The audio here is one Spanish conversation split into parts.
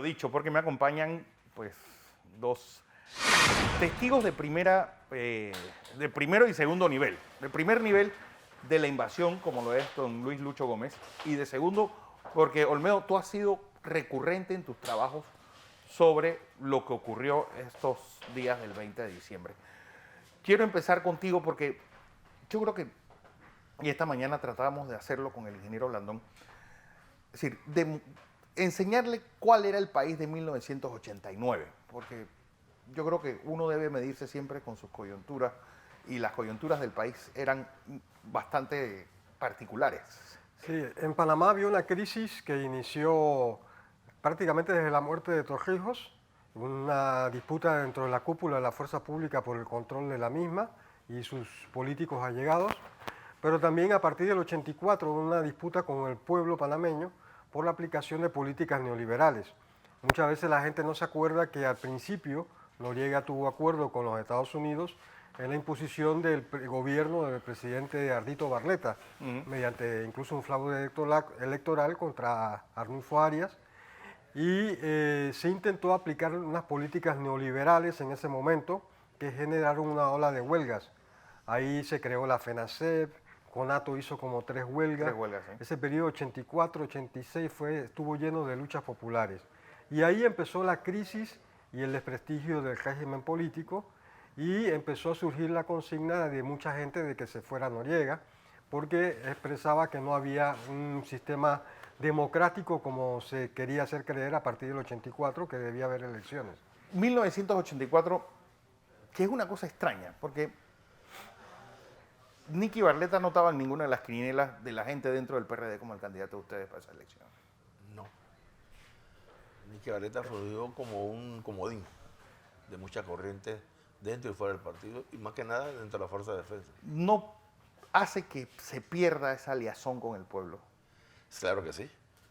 lo dicho, porque me acompañan pues dos testigos de de primero y segundo nivel. De primer nivel de la invasión, como lo es don Luis Lucho Gómez, y de segundo, porque Olmedo, tú has sido recurrente en tus trabajos sobre lo que ocurrió estos días del 20 de diciembre. Quiero empezar contigo porque yo creo que, y esta mañana tratábamos de hacerlo con el ingeniero Blandón, es decir, de enseñarle cuál era el país de 1989, porque yo creo que uno debe medirse siempre con sus coyunturas y las coyunturas del país eran bastante particulares. Sí, en Panamá había una crisis que inició prácticamente desde la muerte de Torrijos, una disputa dentro de la cúpula de la fuerza pública por el control de la misma y sus políticos allegados, pero también a partir del 84 una disputa con el pueblo panameño por la aplicación de políticas neoliberales. Muchas veces la gente no se acuerda que al principio Noriega tuvo acuerdo con los Estados Unidos en la imposición del gobierno del presidente Ardito Barletta, mediante incluso un fraude electoral contra Arnulfo Arias, y se intentó aplicar unas políticas neoliberales en ese momento que generaron una ola de huelgas. Ahí se creó la FENACEP, CONATO hizo como 3 huelgas. 3 huelgas, sí. Ese periodo 84-86 estuvo lleno de luchas populares. Y ahí empezó la crisis y el desprestigio del régimen político, y empezó a surgir la consigna de mucha gente de que se fuera Noriega, porque expresaba que no había un sistema democrático como se quería hacer creer a partir del 84, que debía haber elecciones. 1984, que es una cosa extraña, porque Nicky Barletta no estaba en ninguna de las quinielas de la gente dentro del PRD como el candidato de ustedes para esa elección. No. Nicky Barletta surgió como un comodín de muchas corrientes dentro y fuera del partido, y más que nada dentro de la Fuerza de Defensa. ¿No hace que se pierda esa liazón con el pueblo? Claro que sí,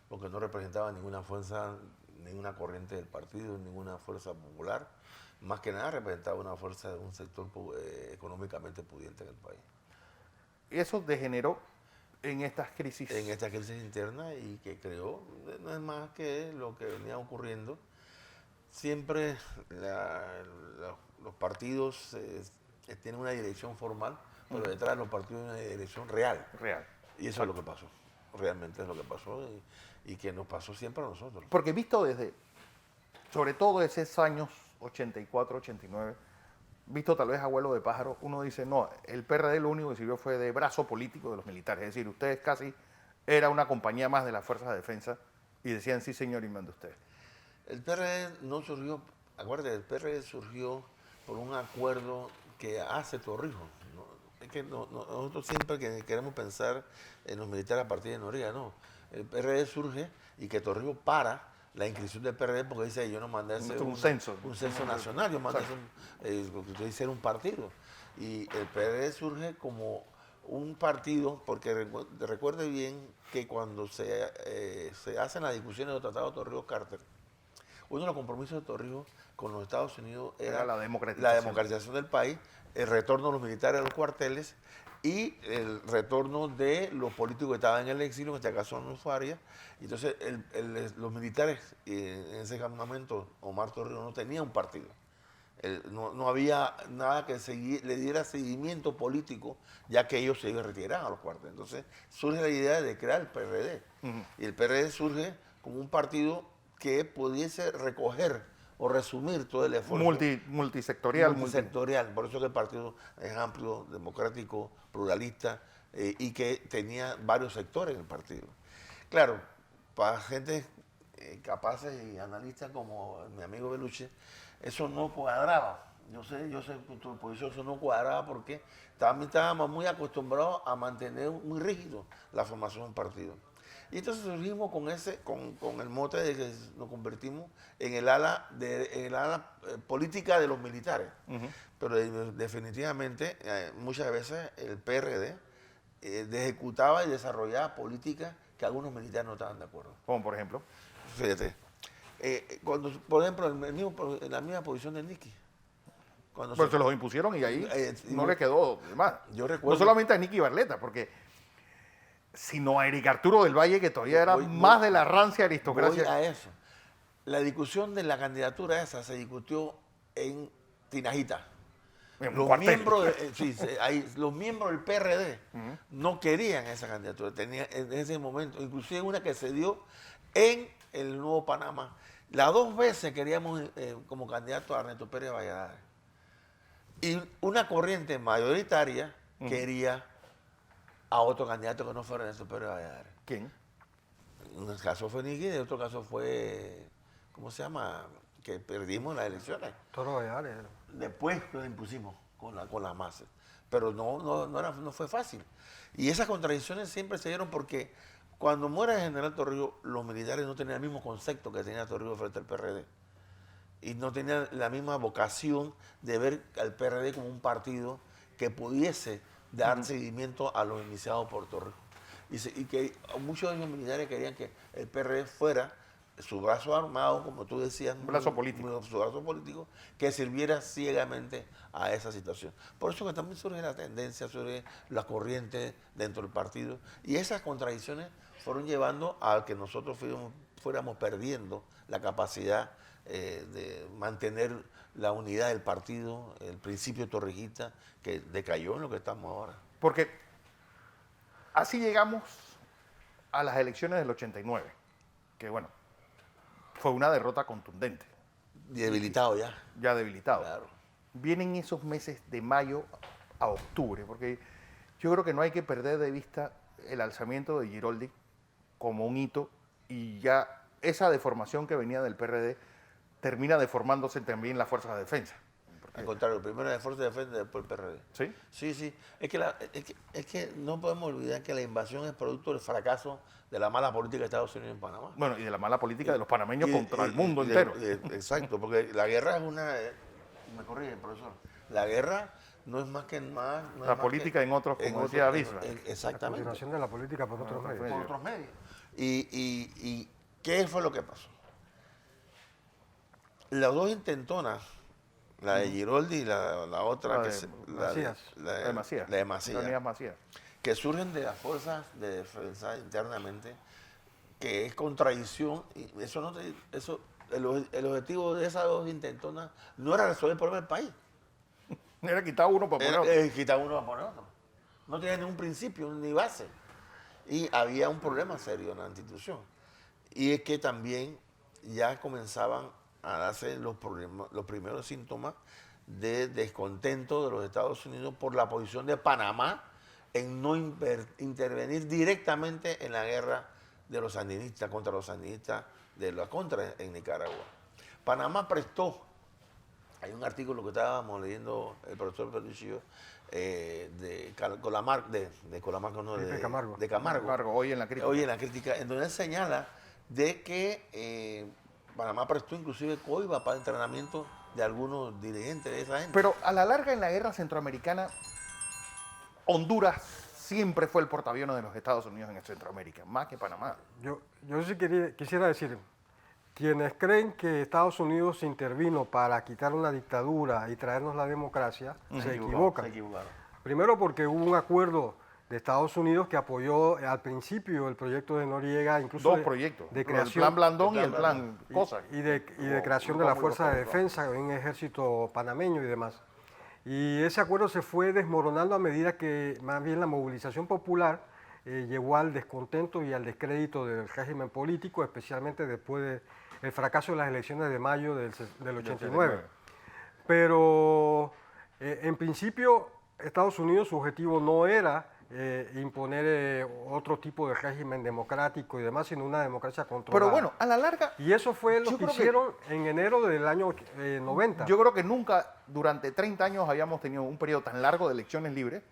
porque no representaba ninguna fuerza, ninguna corriente del partido, ninguna fuerza popular. Más que nada representaba una fuerza de un sector económicamente pudiente en el país. Y eso degeneró en estas crisis. En esta crisis interna, y que creó, no es más que lo que venía ocurriendo. Siempre los partidos tienen una dirección formal, pero detrás de los partidos hay una dirección real. Real. Y eso es lo que pasó. Realmente es lo que pasó, y que nos pasó siempre a nosotros. Porque visto desde, sobre todo desde esos años 84, 89, visto tal vez abuelo de pájaro, uno dice, no, el PRD lo único que sirvió fue de brazo político de los militares. Es decir, ustedes casi era una compañía más de las fuerzas de defensa y decían, sí señor, y mande usted. El PRD no surgió, acuérdate, el PRD surgió por un acuerdo que hace Torrijos. ¿No? Es que nosotros siempre que queremos pensar en los militares a partir de Noriega, no. El PRD surge y que Torrijos para la inscripción del PRD porque dice, yo no mandé a hacer un censo nacional, yo mandé a hacer un partido. Y el PRD surge como un partido, porque recuerde bien que cuando se hacen las discusiones del Tratado de Torrijos-Carter, uno de los compromisos de Torrijos con los Estados Unidos era la democratización del país, el retorno de los militares a los cuarteles y el retorno de los políticos que estaban en el exilio, en este caso Arnulfo Arias. Entonces los militares, en ese momento, Omar Torrijos no tenía un partido. No había nada que le diera seguimiento político, ya que ellos se iban a retirar a los cuarteles. Entonces surge la idea de crear el PRD. Y el PRD surge como un partido que pudiese recoger o resumir todo el esfuerzo. Multisectorial. Por eso que el partido es amplio, democrático, pluralista, y que tenía varios sectores en el partido. Claro, para gente capaces y analistas como mi amigo Beluche, eso no cuadraba. Yo sé que tu posición eso no cuadraba porque también estábamos muy acostumbrados a mantener muy rígido la formación del partido. Y entonces surgimos con el mote de que nos convertimos en el ala política de los militares. Pero definitivamente muchas veces el PRD ejecutaba y desarrollaba políticas que algunos militares no estaban de acuerdo. Como por ejemplo. Fíjate, por ejemplo, en la misma posición de Nicky. Pero se los impusieron y ahí no le quedó de más. Yo recuerdo, no solamente a Nicky Barletta, porque sino a Eric Arturo del Valle, que todavía era más de la rancia aristocracia. Voy a eso. la discusión de la candidatura esa se discutió en Tinajita. En un Los cuartel. miembros, los miembros del PRD no querían esa candidatura. Tenía en ese momento, inclusive una que se dio en el Nuevo Panamá. Las dos veces queríamos como candidato a Ernesto Pérez Valladares. Y una corriente mayoritaria quería a otro candidato que no fuera Ernesto Pérez Valladares. ¿Quién? En un caso fue Nigui, en otro caso fue, ¿cómo se llama? Que perdimos las elecciones. Toro Valladares. Después lo impusimos con la masa. Pero no fue fácil. Y esas contradicciones siempre se dieron porque cuando muere el general Torrijos, los militares no tenían el mismo concepto que tenía Torrijos frente al PRD. Y no tenían la misma vocación de ver al PRD como un partido que pudiese dar seguimiento a los iniciados por Torrijos. Y que muchos de los militares querían que el PRD fuera su brazo armado, como tú decías, Un brazo político. su brazo político, que sirviera ciegamente a esa situación. Por eso que también surge la tendencia, surge la corriente dentro del partido, y esas contradicciones fueron llevando a que nosotros fuéramos perdiendo la capacidad de mantener la unidad del partido, el principio torrijista, que decayó en lo que estamos ahora. Porque así llegamos a las elecciones del 89, que bueno, fue una derrota contundente, Debilitado ya. ya debilitado. Claro. Vienen esos meses de mayo a octubre, porque yo creo que no hay que perder de vista el alzamiento de Giroldi como un hito, y ya esa deformación que venía del PRD termina deformándose también las fuerzas de defensa. Al contrario, primero la Fuerza de Defensa, después el PRD. ¿Sí? Sí, sí. Es que no podemos olvidar que la invasión es producto del fracaso de la mala política de Estados Unidos en Panamá. Bueno, y de la mala política de los panameños Y- contra y- el mundo y- entero. Exacto, porque la guerra es una... me corrige, profesor. La guerra no es más que más... no es La más política que- en otros, como decía Bismarck. La Exactamente. continuación de la política por otros medios. Por otros medios. Y ¿qué fue lo que pasó? Las dos intentonas, la de Giroldi y la otra, La que de Macías. La de Macías. la de Macías, Leonidas Macías. que surgen de las fuerzas de defensa internamente, que es contradicción. Y eso no te- eso, el objetivo de esas dos intentonas no era resolver el problema del país. Era quitar uno para poner otro. Quitar uno para poner otro. No tenía ningún principio ni base. Y había un problema serio en la institución. Y es que también ya comenzaban a darse los primeros síntomas de descontento de los Estados Unidos por la posición de Panamá en no intervenir directamente en la guerra de los sandinistas contra los sandinistas de la contra en Nicaragua. Panamá prestó, hay un artículo que estábamos leyendo el profesor Petruccio de Colamarco, no, Felipe Camargo. de Camargo. Camargo, hoy en la crítica. Hoy en la crítica, en donde él señala de que Panamá prestó inclusive coiba para entrenamiento de algunos dirigentes de esa gente. Pero a la larga en la guerra centroamericana, Honduras siempre fue el portaaviones de los Estados Unidos en Centroamérica, más que Panamá. Yo sí quisiera decir, quienes creen que Estados Unidos intervino para quitar una dictadura y traernos la democracia, se equivocan. Se equivocaron. Primero porque hubo un acuerdo de Estados Unidos que apoyó al principio el proyecto de Noriega, incluso Dos proyectos, de el creación plan Blandón y el el plan plan Cosa. y de creación de la Fuerza de Defensa, un ejército panameño y demás. Y ese acuerdo se fue desmoronando a medida que más bien la movilización popular llevó al descontento y al descrédito del régimen político, especialmente después del fracaso de las elecciones de mayo del 89. Pero en principio Estados Unidos su objetivo no era imponer otro tipo de régimen democrático y demás, sino una democracia controlada. Pero bueno, a la larga, Y eso fue lo yo que creo que- hicieron en enero del año 90. yo creo que nunca durante 30 años habíamos tenido un periodo tan largo de elecciones libres,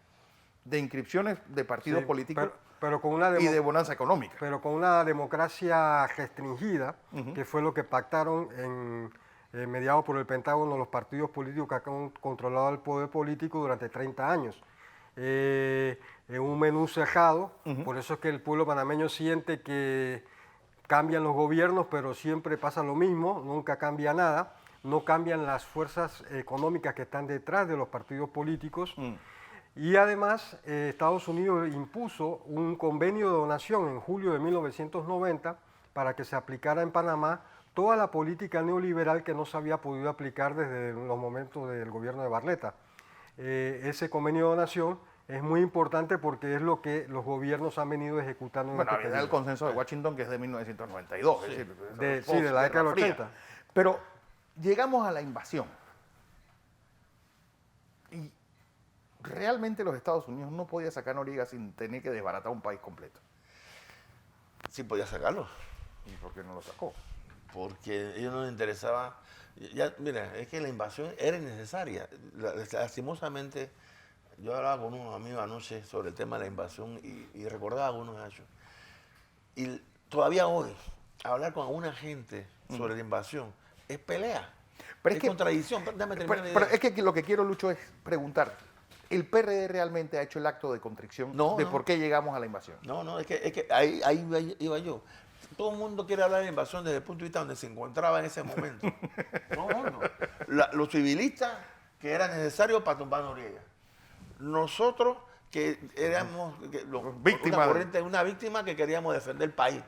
de inscripciones de partidos Sí, políticos pero con una y de bonanza económica. pero con una democracia restringida, que fue lo que pactaron mediados por el Pentágono los partidos políticos que han controlado el poder político durante 30 años. En un menú cerrado, por eso es que el pueblo panameño siente que cambian los gobiernos, pero siempre pasa lo mismo, nunca cambia nada, no cambian las fuerzas económicas que están detrás de los partidos políticos. Y además, Estados Unidos impuso un convenio de donación en julio de 1990 para que se aplicara en Panamá toda la política neoliberal que no se había podido aplicar desde los momentos del gobierno de Barletta. Ese convenio de donación es muy importante porque es lo que los gobiernos han venido ejecutando en Bueno, este había el periodo. consenso de Washington que es de 1992, es decir, de la década del Fría. 80. Pero llegamos a la invasión. Y realmente los Estados Unidos no podía sacar Noriega sin tener que desbaratar un país completo. Sí podía sacarlo, ¿Y por qué no lo sacó? porque a ellos no les interesaba. Ya, mira, es que la invasión era innecesaria. Lastimosamente, yo hablaba con unos amigos anoche sobre el tema de la invasión y recordaba algunos hechos. Y todavía hoy, hablar con alguna gente sobre la invasión es pelea. Pero es es que- contradicción. Déjame terminar la Pero idea. es que lo que quiero, Lucho, es preguntar, ¿el PRD realmente ha hecho el acto de contrición No, de no. por qué llegamos a la invasión? No, es que ahí iba yo. Todo el mundo quiere hablar de la invasión desde el punto de vista donde se encontraba en ese momento. No. Los civilistas, que era necesario para tumbar a Noriega. Nosotros, que éramos Víctimas. una víctima que queríamos defender el país.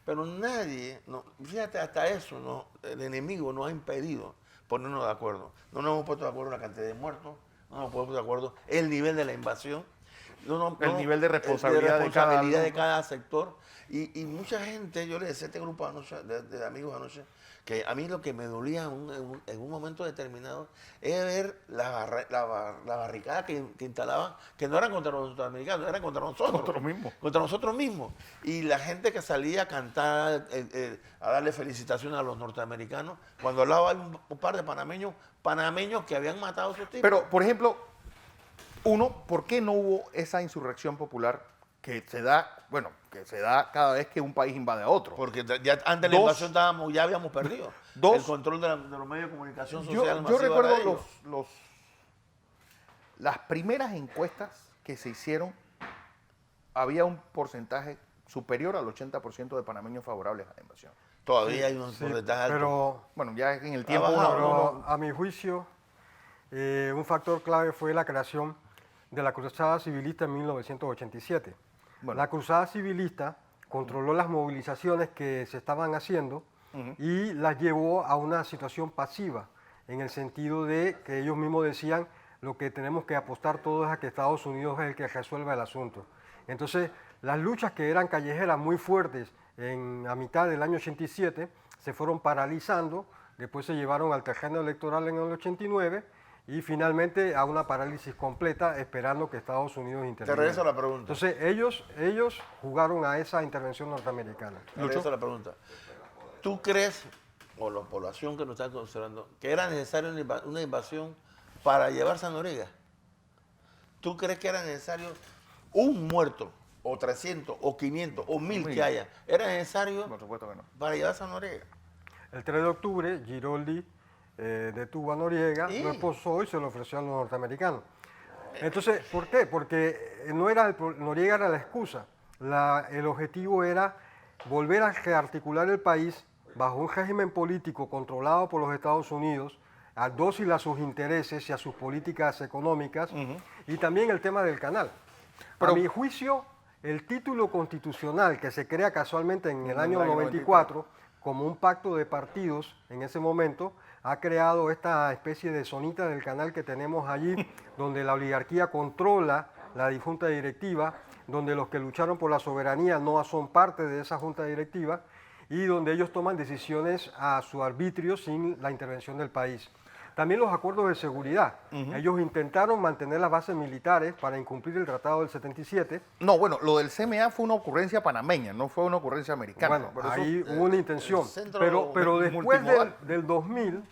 Pero nadie, fíjate, hasta eso, el enemigo nos ha impedido ponernos de acuerdo. No nos hemos puesto de acuerdo en la cantidad de muertos, no nos hemos puesto de acuerdo en el nivel de la invasión. El nivel de responsabilidad de cada sector. Y mucha gente, yo le decía a este grupo anoche, de amigos anoche, que a mí lo que me dolía en un momento determinado es ver la barricada que instalaban, que no eran contra los norteamericanos, eran contra nosotros. Nosotros mismos. Contra nosotros mismos. Y la gente que salía a cantar, a darle felicitaciones a los norteamericanos, cuando hablaba hay un par de panameños que habían matado a sus tipos. Pero, por ejemplo, ¿por qué no hubo esa insurrección popular que se da cada vez que un país invade a otro? Porque ya antes de la Dos. invasión ya habíamos perdido. Dos. El control de los medios de comunicación Yo social masiva era de recuerdo ellos. las primeras encuestas que se hicieron, había un porcentaje superior al 80% de panameños favorables a la invasión. Todavía hay un Sí, porcentaje alto. pero Bueno, ya en el tiempo bajado, Pero a mi juicio, un factor clave fue la creación de la Cruzada Civilista en 1987. Bueno. La Cruzada Civilista controló las movilizaciones que se estaban haciendo y las llevó a una situación pasiva, en el sentido de que ellos mismos decían lo que tenemos que apostar todos es a que Estados Unidos es el que resuelva el asunto. Entonces, las luchas que eran callejeras muy fuertes a mitad del año 87 se fueron paralizando, después se llevaron al terreno electoral en el 89 y finalmente a una parálisis completa esperando que Estados Unidos Te interviniera. regreso a la pregunta. Entonces ellos jugaron a esa intervención norteamericana. Te regreso a la pregunta. ¿Tú crees, o la población que nos está considerando, que era necesaria una invasión para llevarse a Noriega? ¿Tú crees que era necesario un muerto, o 300, o 500, o 1000 que haya? ¿Era necesario por supuesto que no. para llevarse a Noriega? El 3 de octubre, Giroldi detuvo a Noriega, Sí. lo esposó y se lo ofreció a los norteamericanos. Entonces, ¿por qué? Porque no era Noriega era la excusa. El objetivo era volver a rearticular el país bajo un régimen político controlado por los Estados Unidos, dócil a sus intereses y a sus políticas económicas, y también el tema del canal. Pero- a mi juicio, el título constitucional que se crea casualmente en el el año año 94, como un pacto de partidos en ese momento, ha creado esta especie de zonita del canal que tenemos allí, donde la oligarquía controla la junta directiva, donde los que lucharon por la soberanía no son parte de esa junta directiva y donde ellos toman decisiones a su arbitrio sin la intervención del país. También los acuerdos de seguridad. Ellos intentaron mantener las bases militares para incumplir el Tratado del 77. No, bueno, lo del CMA fue una ocurrencia panameña, no fue una ocurrencia americana. Bueno, Pero eso- ahí hubo una intención. el centro Pero después multimodal. del 2000,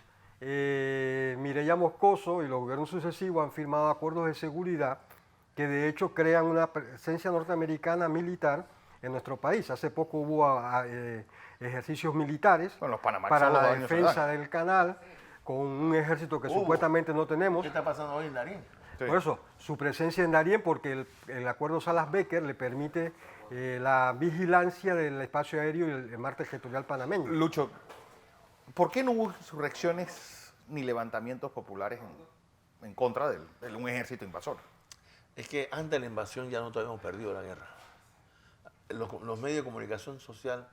Mireya Moscoso y los gobiernos sucesivos han firmado acuerdos de seguridad que de hecho crean una presencia norteamericana militar en nuestro país. Hace poco hubo ejercicios militares Bueno, los Panamax para son los la daños defensa ciudadanos. del canal, con un ejército que supuestamente no tenemos. ¿Qué está pasando hoy en Darín? Sí. Por eso, su presencia en Darién, porque el acuerdo Salas-Becker le permite la vigilancia del espacio aéreo y el mar territorial panameño. Lucho, ¿por qué no hubo insurrecciones ni levantamientos populares en contra de un ejército invasor? Es que antes de la invasión ya nosotros habíamos perdido la guerra. Los medios de comunicación social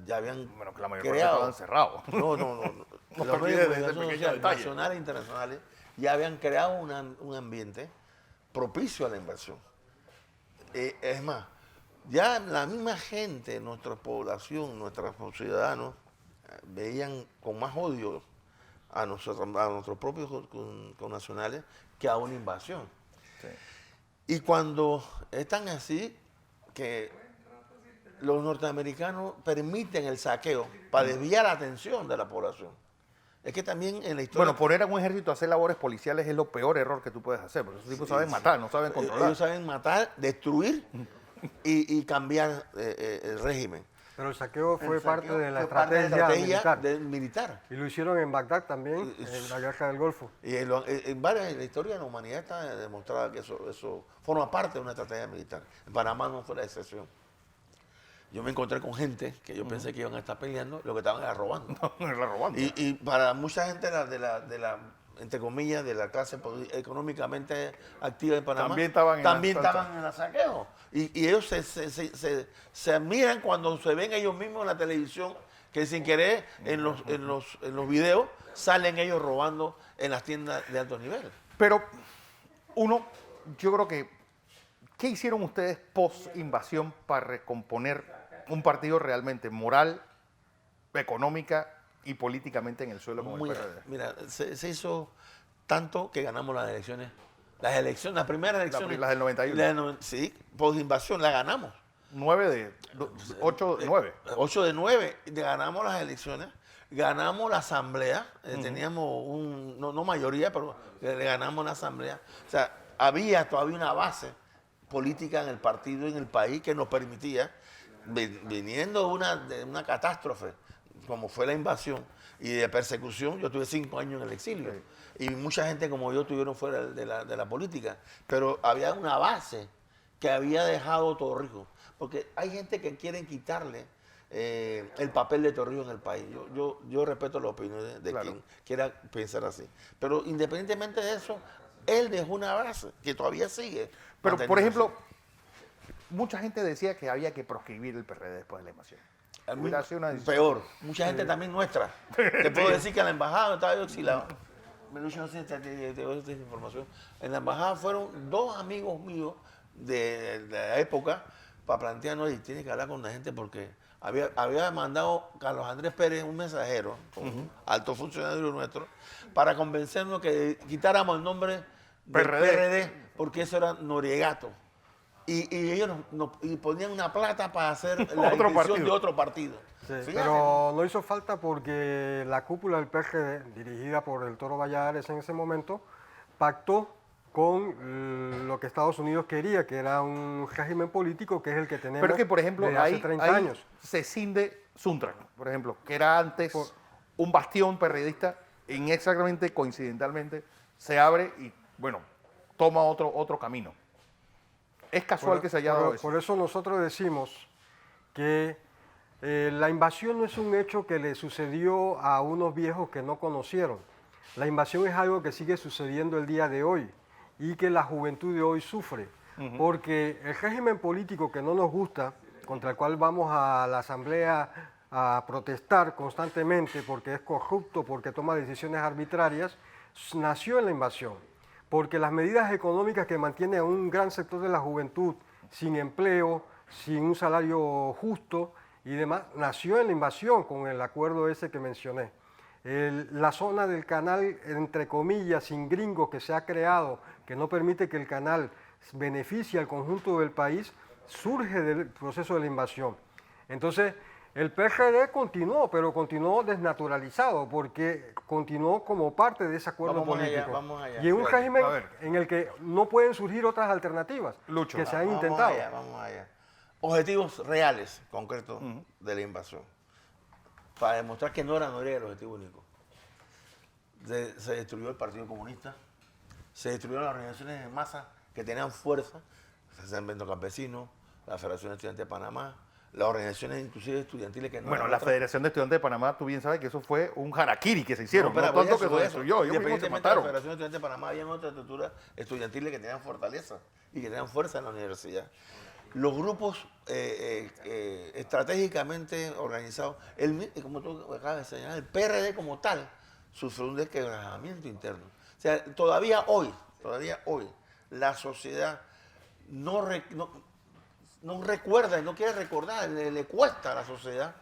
ya habían Bueno, que la mayoría creado. estaban cerrados. No. No Los te medios de olvides de ese comunicación pequeño social, detalle. nacionales e internacionales ya habían creado un ambiente propicio a la inversión. Es más, ya la misma gente, nuestra población, nuestros ciudadanos, veían con más odio a nuestros propios connacionales que a una invasión. Sí. Y cuando es tan así que los norteamericanos permiten el saqueo para desviar la atención de la población. Es que también en la historia... Bueno, poner a un ejército a hacer labores policiales es lo peor error que tú puedes hacer, porque esos tipos saben matar, no saben controlar. Ellos saben matar, destruir y cambiar el régimen. Pero el saqueo fue parte de la Fue parte de la estrategia militar. militar. Y lo hicieron en Bagdad también, en la guerra del Golfo. Y en la historia de la humanidad está demostrada que eso forma parte de una estrategia militar. En Panamá no fue la excepción. Yo me encontré con gente que yo pensé que iban a estar peleando, lo que estaban era robando. La robando. Y para mucha gente de la entre comillas, de la clase económicamente activa de Panamá, También estaban en en el saqueo. Y ellos se admiran cuando se ven ellos mismos en la televisión, que sin querer en los videos salen ellos robando en las tiendas de alto nivel. Pero yo creo que, ¿qué hicieron ustedes post-invasión para recomponer un partido realmente moral, económica y políticamente en el suelo como el PRD? Mira, se hizo tanto que ganamos las elecciones. Las primeras elecciones. Las del 91. Sí, post-invasión, la ganamos. 8 de 9. 8 de 9, ganamos las elecciones, ganamos la asamblea, teníamos no mayoría, pero le ganamos la asamblea. O sea, había todavía una base política en el partido, en el país, que nos permitía, viniendo de una catástrofe, como fue la invasión y de persecución, yo tuve 5 años en el exilio. Sí. Y mucha gente como yo estuvieron fuera de la política. Pero había una base que había dejado Torrijos. Porque hay gente que quieren quitarle el papel de Torrijos en el país. Yo respeto la opinión de quien quiera pensar así. Pero independientemente de eso, él dejó una base que todavía sigue. Pero, por ejemplo, mucha gente decía que había que proscribir el PRD después de la invasión. Peor. Mucha gente también nuestra. Te puedo decir que en la embajada estaba yo exilado. No sé si te doy esta información. En la embajada fueron 2 amigos míos de la época para plantearnos, y tiene que hablar con la gente porque había mandado Carlos Andrés Pérez un mensajero, alto funcionario nuestro, para convencernos que quitáramos el nombre del PRD porque eso era Noriegato. Y ellos y ponían una plata para hacer la inscripción de otro partido. Sí, pero no hizo falta porque la cúpula del PRD, dirigida por el Toro Valladares en ese momento, pactó con lo que Estados Unidos quería, que era un régimen político que es el que tenemos. Pero es que, por ejemplo, desde hace 30 años. Se cinde Suntran, por ejemplo, que era antes un bastión perredista, exactamente coincidentalmente se abre y, bueno, toma otro camino. Es casual que se haya dado eso. Por eso nosotros decimos que la invasión no es un hecho que le sucedió a unos viejos que no conocieron. La invasión es algo que sigue sucediendo el día de hoy y que la juventud de hoy sufre. Porque el régimen político que no nos gusta, contra el cual vamos a la asamblea a protestar constantemente porque es corrupto, porque toma decisiones arbitrarias, nació en la invasión. Porque las medidas económicas que mantienen a un gran sector de la juventud sin empleo, sin un salario justo y demás, nació en la invasión con el acuerdo ese que mencioné. La zona del canal, entre comillas, sin gringos que se ha creado, que no permite que el canal beneficie al conjunto del país, surge del proceso de la invasión. Entonces, el PRD continuó, pero continuó desnaturalizado, porque continuó como parte de ese acuerdo político. Vamos allá. Y en un régimen en el que no pueden surgir otras alternativas que se han intentado. Vamos allá. Objetivos reales, concretos de la invasión. Para demostrar que no era Noriega el objetivo único. Se destruyó el Partido Comunista, se destruyeron las organizaciones de masa que tenían fuerza, San Bento Campesino, la Federación de Estudiantes de Panamá, las organizaciones inclusive estudiantiles que no... Bueno, la Federación de Estudiantes de Panamá, tú bien sabes que eso fue un harakiri que se hicieron, no tanto que se destruyó, ellos mismos se mataron. La Federación de Estudiantes de Panamá había otra estructura estudiantiles que tenían fortaleza y que tenían fuerza en la universidad. los grupos estratégicamente organizados, como tú acabas de señalar, el PRD como tal, sufrió un desquebrajamiento interno. O sea, todavía hoy, la sociedad no recuerda y no quiere recordar, le cuesta a la sociedad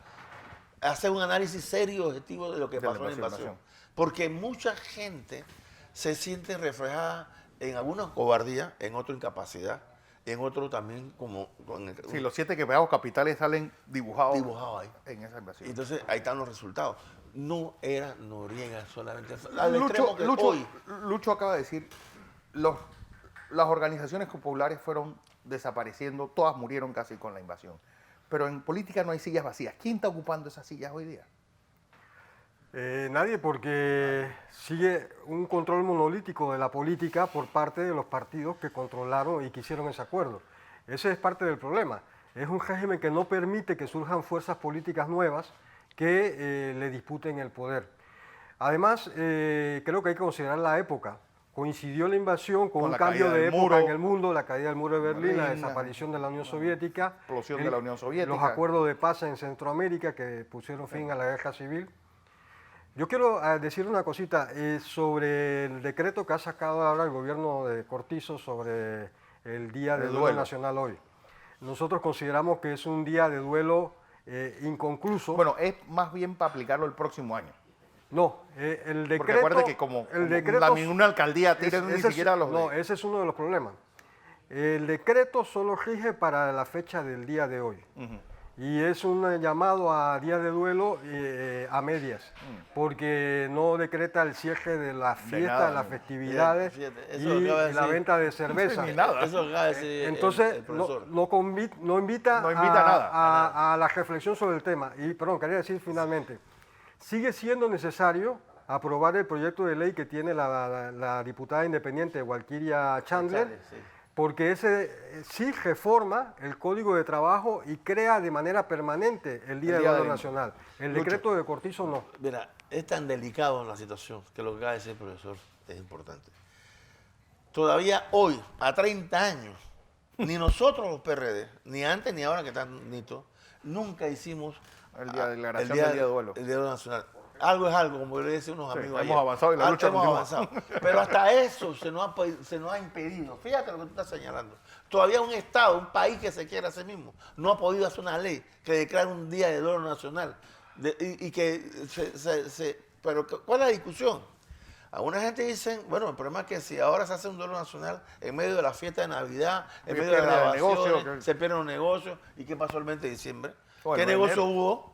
hacer un análisis serio y objetivo de lo que pasó en la invasión. Porque mucha gente se siente reflejada en alguna cobardía, en otra incapacidad, en otro también como... Sí, los 7 pecados capitales salen dibujados ahí. en esa invasión. Entonces ahí están los resultados. No era Noriega solamente. Lucho acaba de decir, las organizaciones populares fueron desapareciendo, todas murieron casi con la invasión. Pero en política no hay sillas vacías. ¿Quién está ocupando esas sillas hoy día? Nadie, porque sigue un control monolítico de la política por parte de los partidos que controlaron y que hicieron ese acuerdo. Ese es parte del problema. Es un régimen que no permite que surjan fuerzas políticas nuevas que le disputen el poder. Además, creo que hay que considerar la época. Coincidió la invasión con un cambio de época en el mundo, la caída del muro de Berlín, la desaparición de la Unión Soviética, explosión de la Unión Soviética, los acuerdos de paz en Centroamérica que pusieron fin a la guerra civil. Yo quiero decir una cosita sobre el decreto que ha sacado ahora el gobierno de Cortizo sobre el Día de Duelo Nacional hoy. Nosotros consideramos que es un día de duelo inconcluso. Bueno, es más bien para aplicarlo el próximo año. No, el decreto... Porque acuérdate que como una alcaldía tiene ni siquiera los... No, ese es uno de los problemas. El decreto solo rige para la fecha del día de hoy. Y es un llamado a día de duelo a medias, porque no decreta el cierre de las fiestas, las festividades y la venta de cerveza. Entonces, no invita a la reflexión sobre el tema. Y, perdón, quería decir finalmente, sigue siendo necesario aprobar el proyecto de ley que tiene la diputada independiente Walkiria Chandler, porque ese sí reforma el Código de Trabajo y crea de manera permanente el Día de Duelo Nacional. El decreto de Cortizo no. Mira, es tan delicado la situación que lo que acaba de decir el profesor es importante. Todavía hoy, a 30 años, ni nosotros los PRD, ni antes ni ahora que están nitos, nunca hicimos el día de declaración del Día de Duelo. El Día de Duelo Nacional. Algo es algo, como le decían unos amigos ayer. Hemos avanzado y la lucha continúa. Pero hasta eso se nos ha impedido. Fíjate lo que tú estás señalando. Todavía un Estado, un país que se quiere a sí mismo, no ha podido hacer una ley que declare un Día de Duelo Nacional. Pero ¿cuál es la discusión? Alguna gente dice, bueno, el problema es que si ahora se hace un duelo nacional en medio de la fiesta de Navidad, en medio de la grabaciones, se pierden los negocios. ¿Y qué pasó el 20 de diciembre? ¿Qué negocio hubo?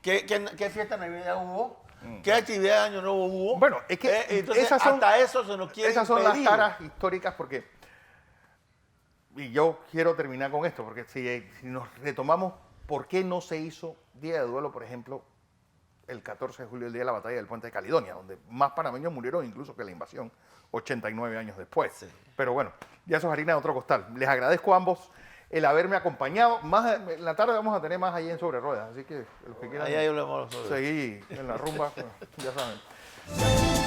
¿Qué fiesta de Navidad hubo? ¿Qué actividad de Año Nuevo hubo? Bueno, es que entonces, hasta eso se nos quiere Esas son impedir. las caras históricas porque... Y yo quiero terminar con esto, porque si nos retomamos, ¿por qué no se hizo Día de Duelo, por ejemplo, el 14 de julio, el día de la batalla del Puente de Caledonia, donde más panameños murieron incluso que la invasión 89 años después? Sí. Pero bueno, ya eso es harina de otro costal. Les agradezco a ambos el haberme acompañado. Más en la tarde vamos a tener más ahí en Sobre Ruedas, así que los que quieran seguir en la rumba, ya saben.